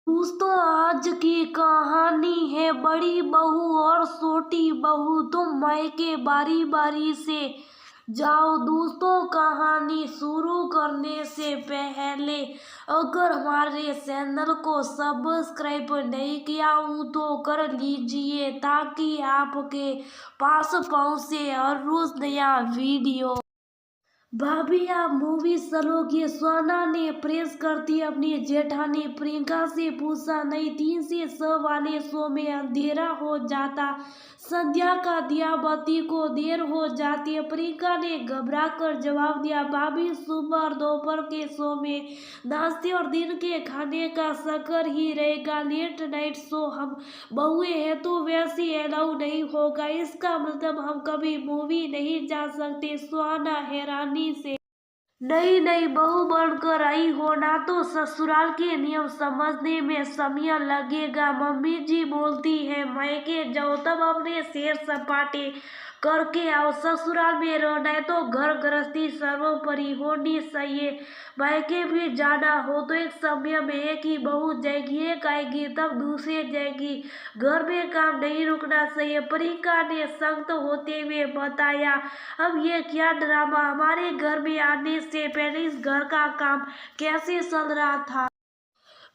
दोस्तों, आज की कहानी है बड़ी बहू और छोटी बहू। तुम मायके बारी बारी से जाओ। दोस्तों, कहानी शुरू करने से पहले अगर हमारे चैनल को सब्सक्राइब नहीं किया हो तो कर लीजिए ताकि आपके पास पहुंचे हर रोज नया वीडियो। भाभी, आप मूवी चलोगे? सोना ने प्रेस करती अपनी जेठानी प्रियंका से पूछा। नहीं, 3 से 6 वाले शो में अंधेरा हो जाता, संध्या का दिया बत्ती को देर हो जाती है। प्रियंका ने घबरा कर जवाब दिया, भाभी सुबह और दोपहर के शो में नाश्ते और दिन के खाने का शक्कर ही रहेगा। लेट नाइट शो हम बहुए हैं तो वैसे अलाउ नहीं होगा। इसका मतलब हम कभी मूवी नहीं जा सकते। सुहाना हैरानी से, नहीं नहीं, बहू बनकर आई हो ना तो ससुराल के नियम समझने में समय लगेगा। मम्मी जी बोलती है मायके जाओ तब अपने सैर सपाटे करके आओ। ससुराल में रहना है तो घर गृहस्थी सर्वोपरि होनी चाहिए। मायके भी जाना हो तो एक समय में एक ही बहू जाएगी, एक आएगी तब दूसरी जाएगी। घर में काम नहीं रुकना चाहिए, प्रियंका ने सख्त होते हुए बताया। अब ये क्या ड्रामा, हमारे घर में आने से पहले इस घर का काम कैसे चल रहा था?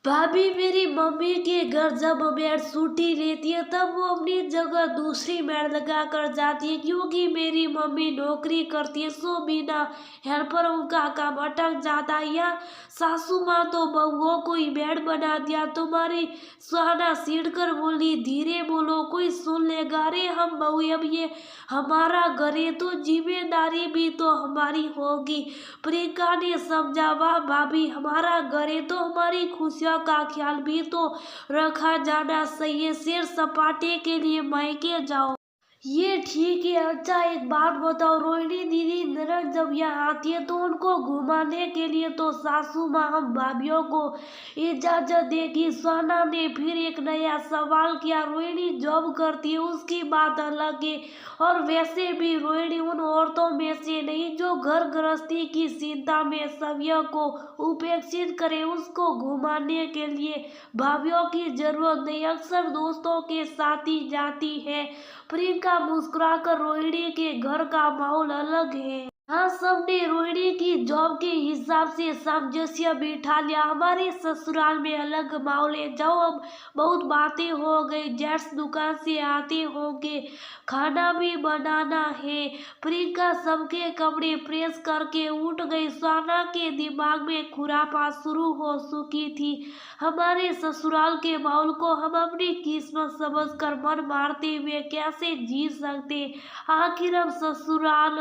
भाभी, मेरी मम्मी के घर जब मेड छुट्टी लेती है तब वो अपनी जगह दूसरी मेड लगा कर जाती है, क्योंकि मेरी मम्मी नौकरी करती है सो बिना हेल्पर उनका काम अटक जाता है। या सासू माँ तो बहुओं को ही मेड बना दिया। तुम्हारी सुहाना सीढ़ कर बोली, धीरे बोलो कोई सुन लेगा। अरे हम बहू, अब ये हमारा घर है तो जिम्मेदारी भी तो हमारी होगी। प्रियंका ने समझा, वाह भाभी, हमारा घर है तो हमारी खुशियाँ का ख्याल भी तो रखा जाना चाहिए। सिर सपाटे के लिए मायके जाओ, ये ठीक है। अच्छा, एक बात बताओ, रोहिणी दीदी नरक जब यहाँ आती है तो उनको घुमाने के लिए तो सासू माँ हम भाभीियों को इजाजत देगी? सोना ने फिर एक नया सवाल किया। रोहिणी जॉब करती है उसकी बात अलग है, और वैसे भी रोहिणी उन औरतों में से नहीं जो घर गृहस्थी की चिंता में सभी को उपेक्षित करे। उसको घुमाने के लिए भाभीियों की जरूरत नहीं, अक्सर दोस्तों के साथ ही जाती है। प्रियंका मुस्कुराकर, रोहिणी के घर का माहौल अलग है। हाँ, सबने रोहिणी की जॉब के हिसाब से सामंजस्य बिठा लिया। हमारे ससुराल में अलग माहौल है। जाओ, अब बहुत बातें हो गई। जेट्स दुकान से आते होंगे, खाना भी बनाना है। प्रियंका सबके कपड़े प्रेस करके उठ गई। सोना के दिमाग में खुरापात शुरू हो चुकी थी। हमारे ससुराल के माहौल को हम अपनी किस्मत समझकर मन मारते हुए कैसे जी सकते? आखिर हम ससुराल,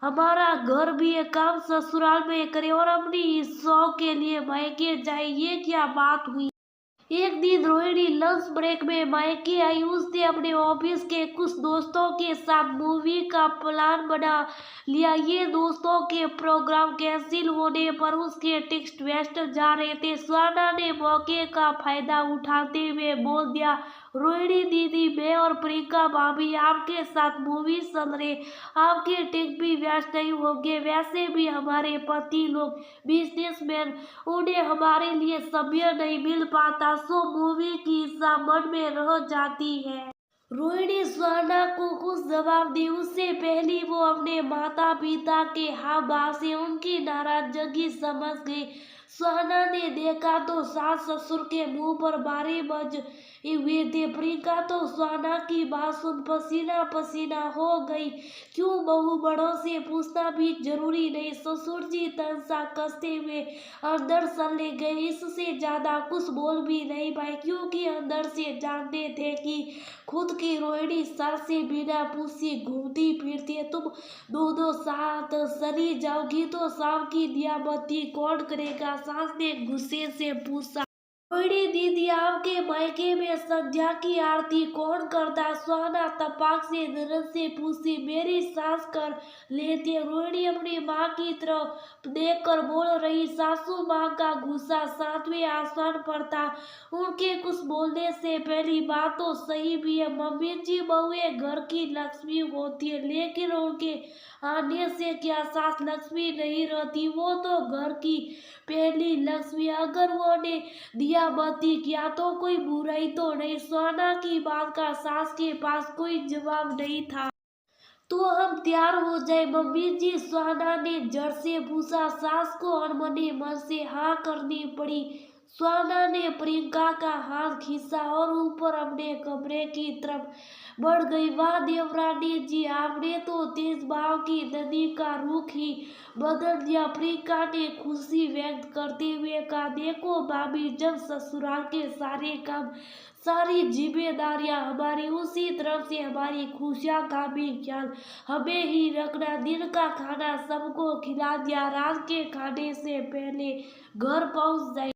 हमारा घर भी है, काम ससुराल में करे और अपनी शौक के लिए मायके जाए, ये क्या बात हुई? एक दिन रोहिणी लंच ब्रेक में मायके आई। उसने अपने ऑफिस के कुछ दोस्तों के साथ मूवी का प्लान बना लिया। ये दोस्तों के प्रोग्राम कैंसिल होने पर उसके टिकट वेस्ट जा रहे थे। सुहाना ने मौके का फायदा उठाते हुए बोल दिया, रोहिणी दीदी, मैं और प्रियंका भाभी आपके साथ मूवी चल रहे, आपके टिकट भी वेस्ट नहीं होंगे। वैसे भी हमारे पति लोग बिजनेसमैन, उन्हें हमारे लिए समय नहीं मिल पाता, सो मूवी की इच्छा मन में रह जाती है। रोहिणी सुहाना को कुछ जवाब दी उससे पहले वो अपने माता पिता के हाव भाव से उनकी नाराजगी समझ गई। सुहाना ने देखा तो सास ससुर के मुंह पर बारे बज हुए थे। प्रियंका तो सुहाना की बात सुन पसीना पसीना हो गई। क्यों बहू, बड़ों से पूछना भी जरूरी नहीं? ससुर जी तंसा कसते हुए अंदर चले गए। इससे ज्यादा कुछ बोल भी नहीं पाए, क्योंकि अंदर से जानते थे कि खुद की रोहिणी सास से बिना पूछी घूमती फिरती है। तुम दोनों साथ चली जाओगी तो शाम की दिया बत्ती कौन करेगा? सास ने गुस्से से पूछा। रोहिणी दीदी, आपके मायके में संध्या की आरती कौन करता? सुहाना तपाक से नरम से पूछी। मेरी सास कर लेती है। रोहिणी अपनी माँ की तरफ देखकर बोल रही। सासू माँ का गुस्सा 7वें आसमान पर था। उनके कुछ बोलने से पहली बात तो सही भी है, मम्मी जी बहुएं घर की लक्ष्मी होती है, लेकिन उनके आने से क्या सास लक्ष्मी नहीं रहती? वो तो घर की पहली लक्ष्मी। अगर वो ने दिया दिया बत्ती, क्या तो कोई बुराई तो नहीं। सुहाना की बात का सास के पास कोई जवाब नहीं था। तो हम तैयार हो जाए मम्मी जी, सुहाना ने जड़ से पूछा। सास को अनमने मन से हाँ करनी पड़ी। सुहाना ने प्रियंका का हाथ खींचा और ऊपर अपने कमरे की तरफ बढ़ गई। वाह देवरानी जी, आपने तो तेज बहाव की नदी का रुख ही बदल दिया। प्रियंका ने खुशी व्यक्त करते हुए कहा, देखो भाभी, जब ससुराल के सारे काम, सारी जिम्मेदारियां हमारी, उसी तरफ से हमारी खुशियां का भी ख्याल हमें ही रखना। दिन का खाना सबको खिला दिया, रात के खाने से पहले घर पहुंच जाए।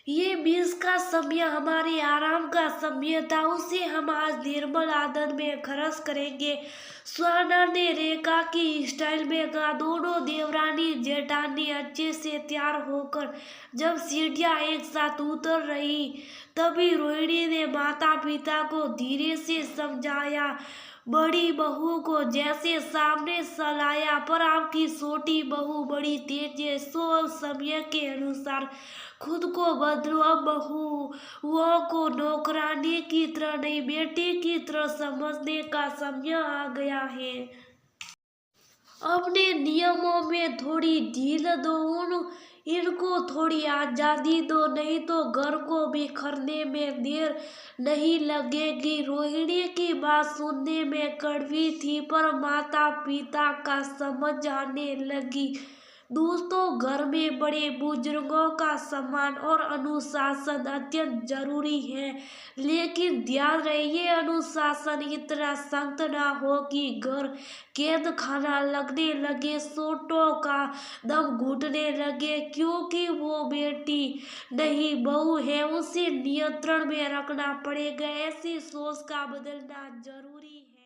ये बीच का समय हमारे आराम का समय था, उसे हम आज निर्मल आनंद में खर्च करेंगे। सुहाना ने रेखा की स्टाइल में कहा। दोनों देवरानी जेठानी अच्छे से तैयार होकर जब सीढ़ियां एक साथ उतर रही, तभी रोहिणी ने माता पिता को धीरे से समझाया। बड़ी बहू को जैसे सामने सलाया, पर आपकी छोटी बहू बड़ी तेज है, सो समय के अनुसार खुद को बदलो। अब बहुओं को नौकरानी की तरह नहीं, बेटी की तरह समझने का समय आ गया है। अपने नियमों में थोड़ी ढील दो, इनको थोड़ी आजादी दो, नहीं तो घर को बिखरने में देर नहीं लगेगी। रोहिणी की बात सुनने में कड़वी थी, पर माता पिता का समझ आने लगी। दोस्तों, घर में बड़े बुजुर्गों का सम्मान और अनुशासन अत्यंत जरूरी है, लेकिन ध्यान रहे ये अनुशासन इतना सख्त ना हो कि घर कैद खाना लगने लगे, छोटों का दम घुटने लगे, क्योंकि वो बेटी नहीं बहू है, उसे नियंत्रण में रखना पड़ेगा। ऐसी सोच का बदलना जरूरी है।